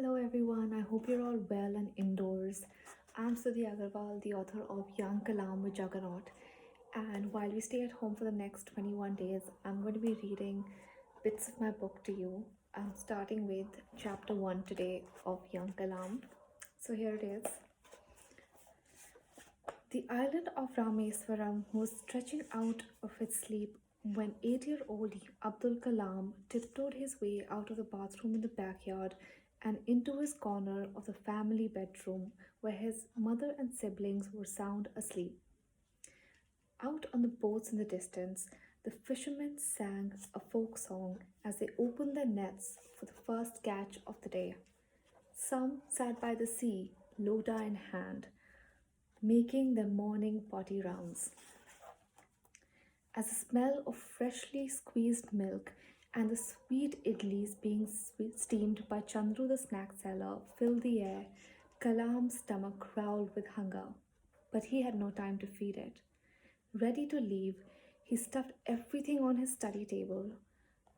Hello everyone, I hope you're all well and indoors. I'm Stuti Agarwal, the author of Young Kalam with Juggernaut. And while we stay at home for the next 21 days, I'm going to be reading bits of my book to you. I'm starting with chapter 1 today of Young Kalam. So here it is. The island of Rameswaram was stretching out of its sleep when 8-year-old Abdul Kalam tiptoed his way out of the bathroom in the backyard and into his corner of the family bedroom where his mother and siblings were sound asleep. Out on the boats in the distance, the fishermen sang a folk song as they opened their nets for the first catch of the day. Some sat by the sea, loda in hand, making their morning potty rounds. As the smell of freshly squeezed milk and the sweet idlis being steamed by Chandru the snack seller filled the air, Kalam's stomach growled with hunger. But he had no time to feed it. Ready to leave, he stuffed everything on his study table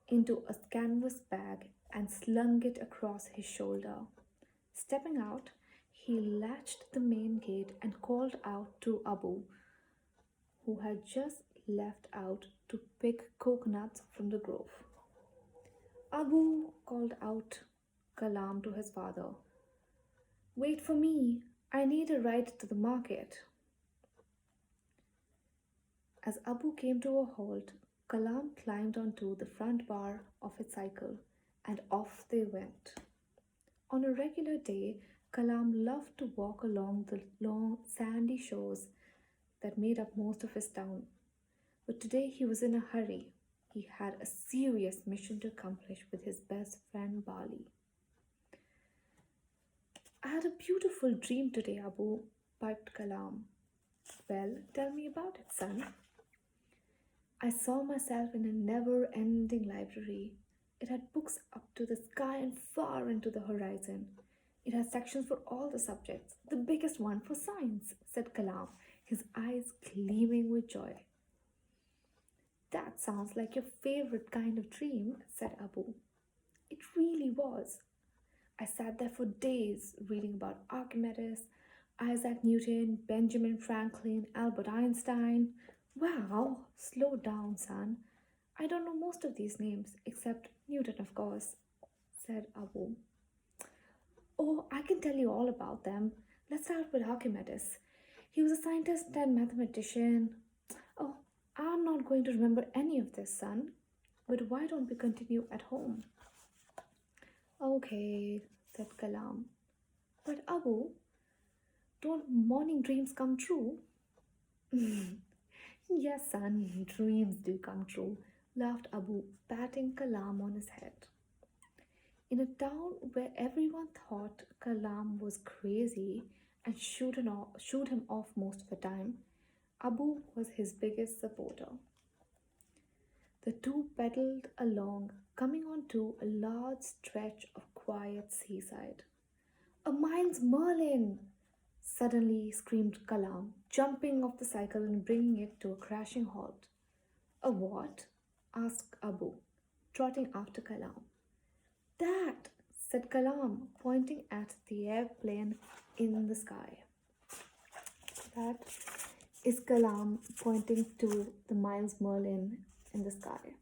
into a canvas bag and slung it across his shoulder. Stepping out, he latched the main gate and called out to Abu, who had just left out to pick coconuts from the grove. Abu called out Kalam to his father. Wait for me, I need a ride to the market. As Abu came to a halt, Kalam climbed onto the front bar of his cycle and off they went. On a regular day, Kalam loved to walk along the long sandy shores that made up most of his town. But today he was in a hurry. He had a serious mission to accomplish with his best friend Bali. I had a beautiful dream today, Abu, piped Kalam. Well, tell me about it, son. I saw myself in a never ending library. It had books up to the sky and far into the horizon. It had sections for all the subjects, the biggest one for science, said Kalam, his eyes gleaming with joy. That sounds like your favorite kind of dream, said Abu. It really was. I sat there for days reading about Archimedes, Isaac Newton, Benjamin Franklin, Albert Einstein. Wow, slow down, son. I don't know most of these names, except Newton, of course, said Abu. Oh, I can tell you all about them. Let's start with Archimedes. He was a scientist and mathematician. Oh, I'm not going to remember any of this, son. But why don't we continue at home? Okay, said Kalam. But Abu, don't morning dreams come true? Yes, son, dreams do come true, laughed Abu, patting Kalam on his head. In a town where everyone thought Kalam was crazy and shooed him off most of the time, Abu was his biggest supporter. The two pedaled along, coming onto a large stretch of quiet seaside. A mine's Merlin! Suddenly screamed Kalam, jumping off the cycle and bringing it to a crashing halt. A what? Asked Abu, trotting after Kalam. That, said Kalam, pointing at the airplane in the sky. That is Kalam pointing to the Miles Merlin in the sky.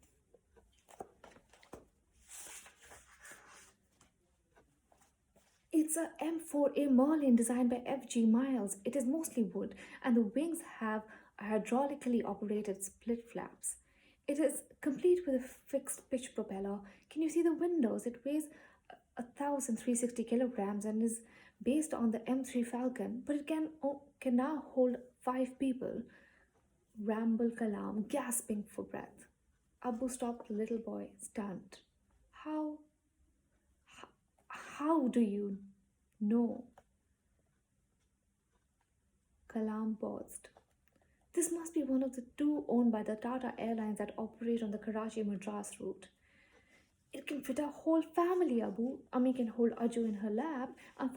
It's a M4A Merlin designed by F.G. Miles. It is mostly wood, and the wings have hydraulically operated split flaps. It is complete with a fixed pitch propeller. Can you see the windows? It weighs 1,360 kilograms and is based on the M3 Falcon, but it can now hold 5 people. Rambled Kalam, gasping for breath. Abu stopped the little boy, stunned. How how do you know? Kalam paused. This must be one of the two owned by the Tata Airlines that operate on the Karachi Madras route. It can fit our whole family, Abu. Ami can hold Aju in her lap, and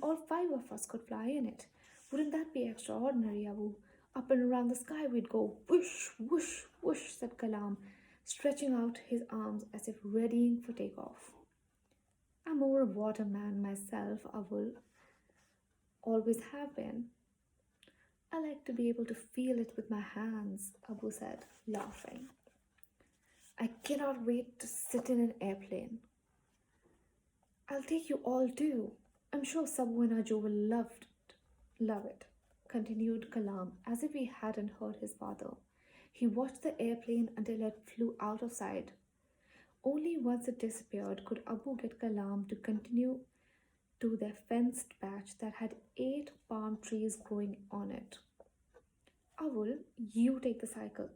all 5 of us could fly in it. Wouldn't that be extraordinary, Abu? Up and around the sky we'd go whoosh, whoosh, whoosh, said Kalam, stretching out his arms as if readying for takeoff. I'm more a waterman myself, I will always have been. I like to be able to feel it with my hands, Abu said, laughing. I cannot wait to sit in an airplane. I'll take you all too. I'm sure Sabu and Ajo will love it, continued Kalam as if he hadn't heard his father. He watched the airplane until it flew out of sight. Only once it disappeared could Abu get Kalam to continue to their fenced patch that had 8 palm trees growing on it. Awul, you take the cycle.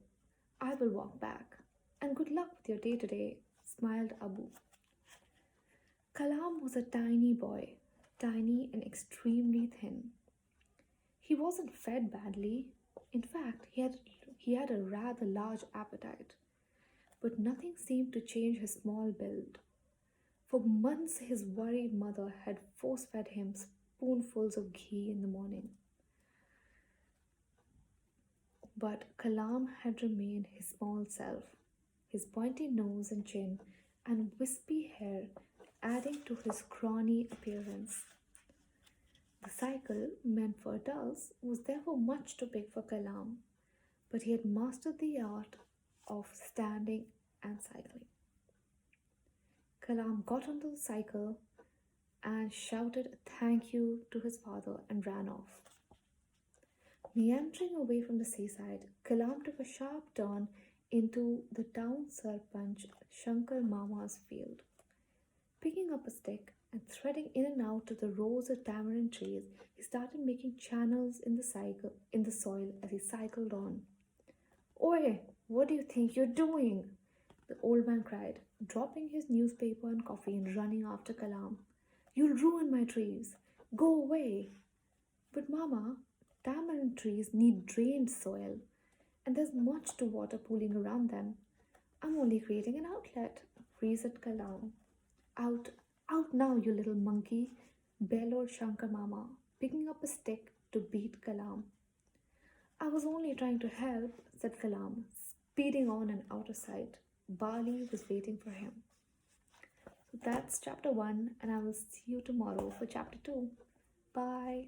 I will walk back. And good luck with your day today, smiled Abu. Kalam was a tiny boy, tiny and extremely thin. He wasn't fed badly. In fact, he had a rather large appetite. But nothing seemed to change his small build. For months, his worried mother had force fed him spoonfuls of ghee in the morning. But Kalam had remained his small self, his pointy nose and chin and wispy hair adding to his scrawny appearance. The cycle, meant for adults, was therefore much too big for Kalam, but he had mastered the art of standing and cycling. Kalam got onto the cycle and shouted a thank you to his father and ran off. Meandering away from the seaside, Kalam took a sharp turn into the town Sarpanch Shankar Mama's field. Picking up a stick and threading in and out of the rows of tamarind trees, he started making channels in the soil as he cycled on. Oi, what do you think you're doing? The old man cried, dropping his newspaper and coffee and running after Kalam. You'll ruin my trees. Go away. But Mama, tamarind trees need drained soil, and there's much to water pooling around them. I'm only creating an outlet, reasoned Kalam. Out, out now, you little monkey, bellowed Shankar Mama, picking up a stick to beat Kalam. I was only trying to help, said Kalam, speeding on and out of sight. Bali was waiting for him. So that's chapter 1, and I will see you tomorrow for chapter 2. Bye.